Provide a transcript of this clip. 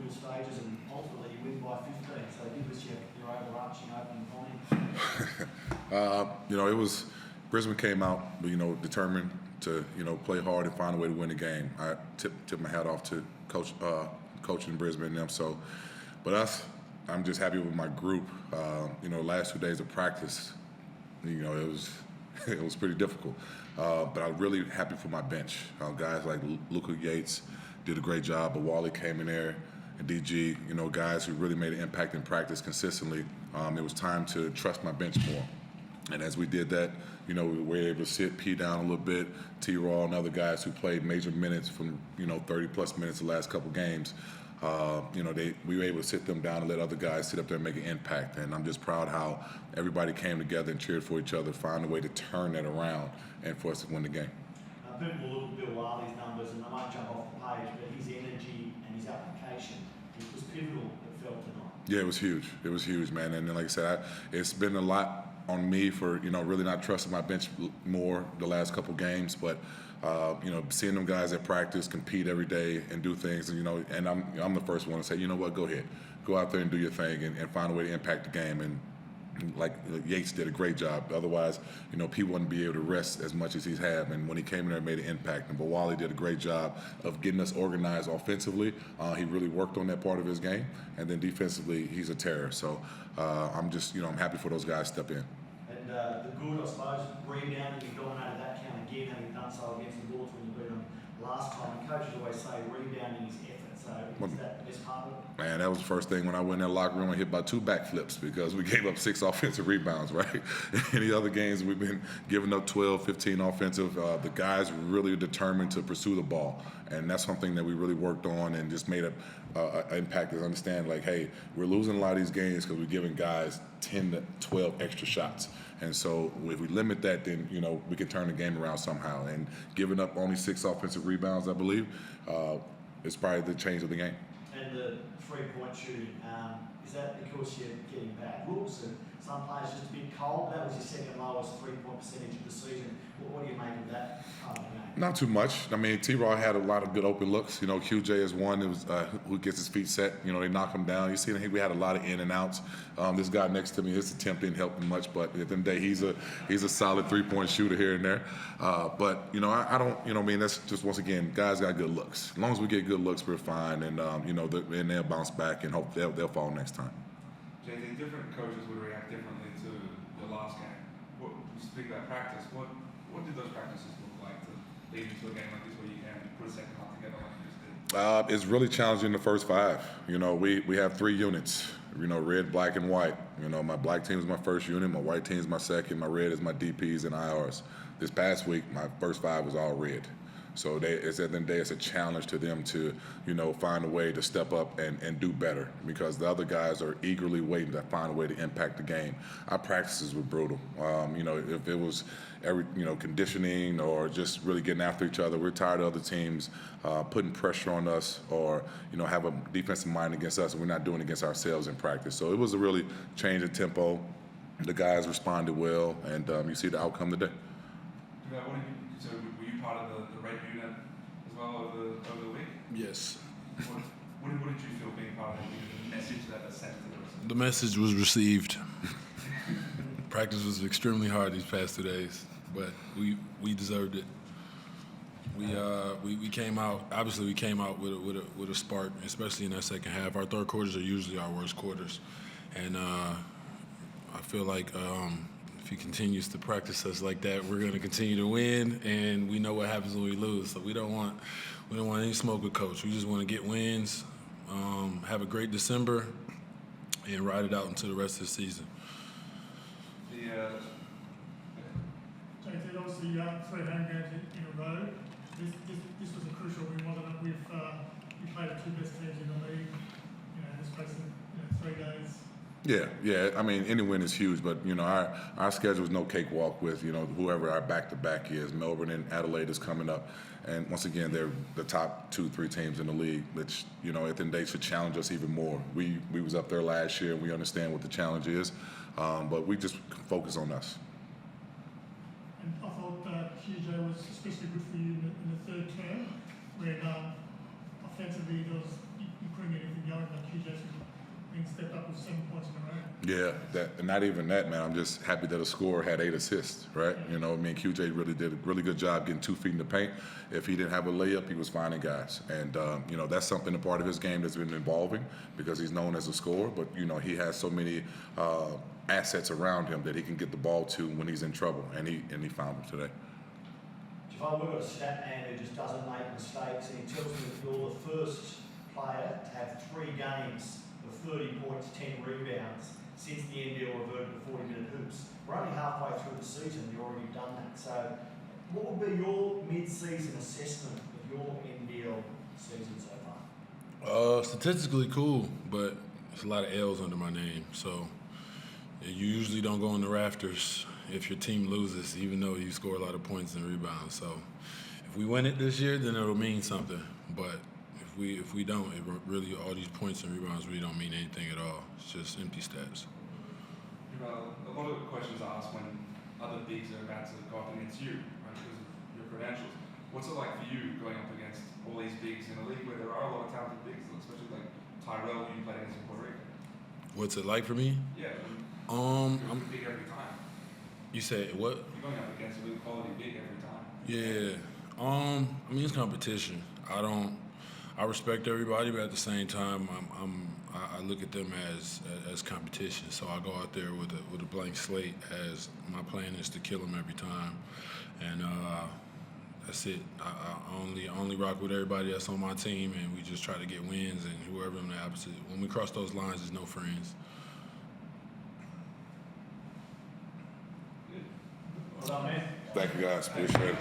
middle stages, and ultimately you win by 15. So give us your overarching opening comment. It was Brisbane came out, determined to, play hard and find a way to win the game. I tip my hat off to coaching Brisbane and them. So, but I'm just happy with my group. Last 2 days of practice, it was pretty difficult. But I'm really happy for my bench. Guys like Luka Yates did a great job. But Wally came in there, and DG, guys who really made an impact in practice consistently. It was time to trust my bench more. And as we did that, we were able to sit P down a little bit, T-Raw and other guys who played major minutes from, 30-plus minutes the last couple games. We were able to sit them down and let other guys sit up there and make an impact. And I'm just proud how everybody came together and cheered for each other, found a way to turn that around and for us to win the game. People will look at Bill Wiley's numbers, and they might jump off the page, but his energy and his application, it was pivotal, it felt tonight. Yeah, it was huge. It was huge, man. And then, like I said, it's been a lot on me for, really not trusting my bench more the last couple games. But, seeing them guys at practice compete every day and do things, and I'm the first one to say, you know what, go ahead. Go out there and do your thing and find a way to impact the game. And like Yates did a great job. Otherwise, P wouldn't be able to rest as much as he's had. And when he came in there and made an impact. And Wally did a great job of getting us organized offensively. He really worked on that part of his game. And then defensively, he's a terror. So I'm happy for those guys to step in. And the good, I suppose, rebounding, you dominated that count again, having done so against the Bullets when you beat them last time. And coaches always say rebounding is effort. So is that the best part of it? Man, that was the first thing when I went in that locker room. I hit about 2 backflips because we gave up 6 offensive rebounds, right? Any other games, we've been giving up 12, 15 offensive. The guys really determined to pursue the ball. And that's something that we really worked on and just made an impact is understand, like, hey, we're losing a lot of these games because we're giving guys 10 to 12 extra shots. And so if we limit that, then, we can turn the game around somehow. And giving up only 6 offensive rebounds, I believe, is probably the change of the game. And the three-point shooting, is that because you're getting bad looks and some players just a bit cold? That was your second lowest three-point percentage of the season. What do you make of that part of the game? Not too much. I mean, T-Raw had a lot of good open looks. QJ is one who gets his feet set. They knock him down. You see, we had a lot of in and outs. This guy next to me, his attempt didn't help him much, but at the end of the day, he's a solid three-point shooter here and there. But I don't. That's just, once again, guys got good looks. As long as we get good looks, we're fine, and and they'll bounce back and hope they'll fall next time. JT, different coaches would react differently to the last game. You speak about practice. What did those practices look like to lead into a game like this where you can put a second half together like you just did? It's really challenging the first 5. We have 3 units. Red, black, and white. My black team is my first unit. My white team is my second. My red is my DPs and IRs. This past week, my first 5 was all red. So at the end of the day, it's a challenge to them to, find a way to step up and do better because the other guys are eagerly waiting to find a way to impact the game. Our practices were brutal. If it was conditioning or just really getting after each other, we're tired of other teams putting pressure on us or, have a defensive mind against us and we're not doing it against ourselves in practice. So it was a really change of tempo. The guys responded well, and you see the outcome today. So were you part of the red unit as well over the week? Yes. What did you feel being part of the message that was sent to the rest of The message was received. Practice was extremely hard these past 2 days, but we deserved it. We came out. Obviously, we came out with a spark, especially in that second half. Our third quarters are usually our worst quarters, and I feel like if he continues to practice us like that, we're going to continue to win, and we know what happens when we lose. So we don't want any smoke with Coach. We just want to get wins, have a great December, and ride it out into the rest of the season. JT, obviously 3 home games in a row. This was a crucial win, wasn't it? You played the 2 best teams in the league, in the space of 3 days. Yeah. I mean, any win is huge, but our schedule is no cakewalk with whoever our back-to-back is. Melbourne and Adelaide is coming up, and once again, they're the top 2-3 teams in the league, which at the end of the day should challenge us even more. We was up there last year, and we understand what the challenge is, but we just focus on us. And I thought QJ was especially good for you in the third term, when offensively there was keeping anything going, like QJ's being stepped up with 7 points in a row. Yeah, and not even that, man. I'm just happy that a scorer had 8 assists, right? You know, me and QJ really did a really good job getting 2 feet in the paint. If he didn't have a layup, he was finding guys. And, you know, that's something, a part of his game that's been evolving because he's known as a scorer. But, you know, he has so many assets around him that he can get the ball to when he's in trouble. And he found them today. JaVale, we've got a stat man who just doesn't make mistakes, and he tells me that you're the first player to have 3 games of 30 points, 10 rebounds since the NBL reverted to 40-minute hoops. We're only halfway through the season, you've already done that. So what would be your mid-season assessment of your NBL season so far? Statistically cool, but there's a lot of L's under my name. So you usually don't go in the rafters if your team loses, even though you score a lot of points and rebounds. So if we win it this year, then it'll mean something. But if we don't, it really, all these points and rebounds really don't mean anything at all. It's just empty stats. A lot of questions are asked when other bigs are about to go up against you, right, because of your credentials. What's it like for you going up against all these bigs in a league where there are a lot of talented bigs, especially like Tyrell, who you played against in Puerto Rico? What's it like for me? Yeah, I'm big every time. You say what? You're going up against a really quality big every time. Yeah. I mean, it's competition. I respect everybody, but at the same time, I look at them as competition. So I go out there with a blank slate, as my plan is to kill them every time, and that's it. I only rock with everybody that's on my team, and we just try to get wins. And whoever on the opposite, when we cross those lines, there's no friends. Well done, man. Thank you, guys. Appreciate it.